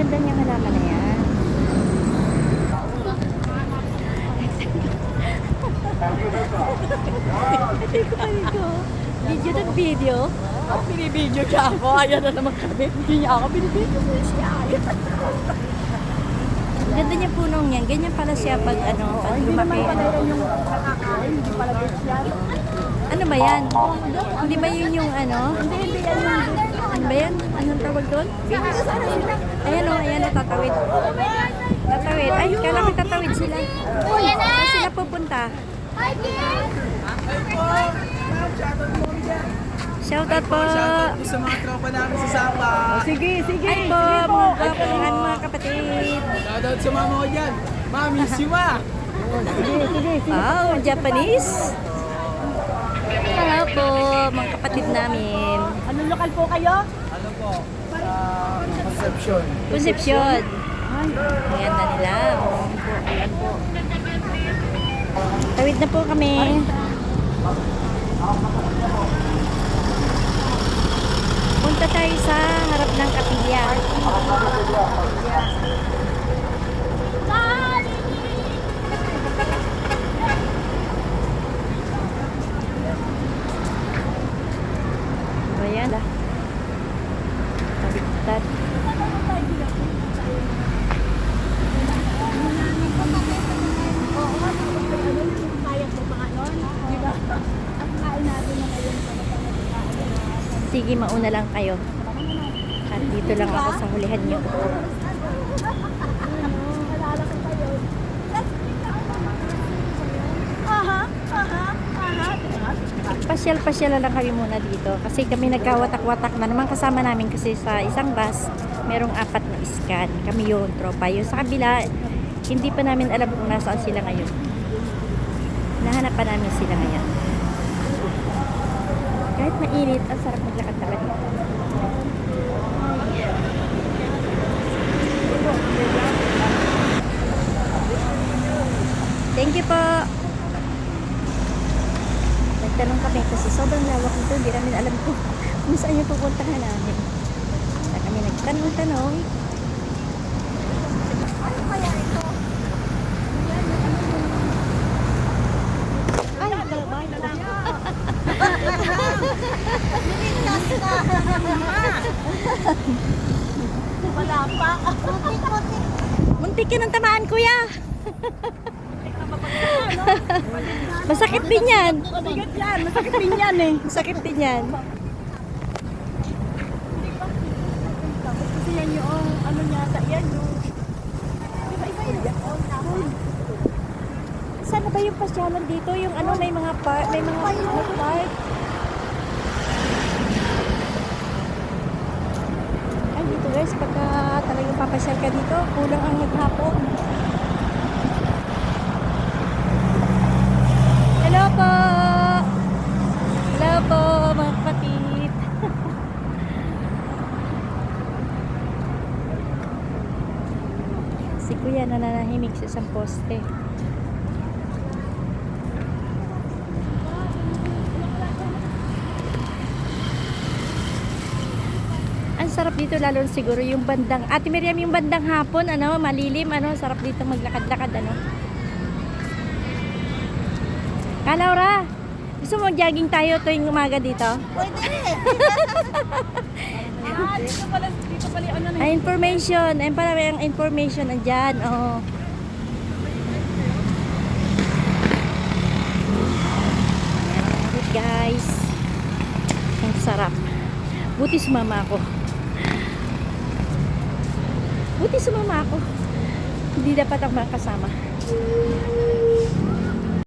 ganda niyang halaman na yan. Hindi ko pa dito. Video ng video. Binibidyo siya ako. Ayan na naman kami. Hindi niya ako binibidyo mo siya. Ganda niya punong yan. Ganyan pala siya pag ano, pag lumaki. Hindi naman pala yan yung nakakain. Hindi pala bitch yan. Ano ba yan? Hindi ba yun yung ano? Hindi yan yung Ano ba yan? Anong tawag doon? Ayan o, ayan o, tatawid. Tatawid. Ay, kala ko tatawid sila. Saan sila pupunta? Shoutout po. Sa mga tropa namin sa Sapa. Sige, sige. Ay po, mga kapalingan, mga kapatid. Shoutout sa mama ko dyan. Mami, si Ma. Wow, Japanese. Hello po, mga kapatid namin. Anong lokal po kayo? Ano po? Conception. Concepcion. Ang ganda nila. Oh. Tawid na po kami. Punta tayo sa harap ng kapilya. Ayan. Baliktad. Sige, mauna lang kayo. At dito lang ako sa hulihan nyo. Pasyal-pasyal lang kami muna dito. Kasi kami nagkawatak-watak na naman kasama namin kasi sa isang bus, merong 4 na iskan. Kami yun, tropa. Yung sa kabila, hindi pa namin alam kung nasaan sila ngayon. Nahanap pa namin sila ngayon. Kahit mainit, ang sarap maglakad-lakad dito. Thank you po. Nagtanong kami kasi sobrang lawak nito. Hindi namin alam kung saan yung pupuntahan namin. Kaya kami nagtanong-tanong. Ano kaya ito? Ay, balabay na lang. Wala pa. Muntik ka ng tamaan, kuya. Masakit din yan. Mabigat yan. Masakit din yan eh. Masakit din yan. Kasi yan yung ano yata yan yung Saan na ba yung pasyalan dito? Yung ano, may mga park, may mga park. Ay, dito guys, pagka talagang papasyal ka dito, kulang ang maghapon. Hello po! Hello po, mga kapatid. Si kuya nananahimik sa isang poste. Ang sarap dito lalo siguro yung bandang Ate Miriam, yung bandang hapon, ano, malilim, ano, sarap dito maglakad-lakad, ano. Laura, gusto mo jogging tayo tuwing umaga dito? pwede. Dito pala yung ano na. Ay, information. Ayun pala yung information andyan. Oh. Alright, guys. Ang sarap. Buti sumama ako. Buti sumama ako. Hindi dapat ako makasama.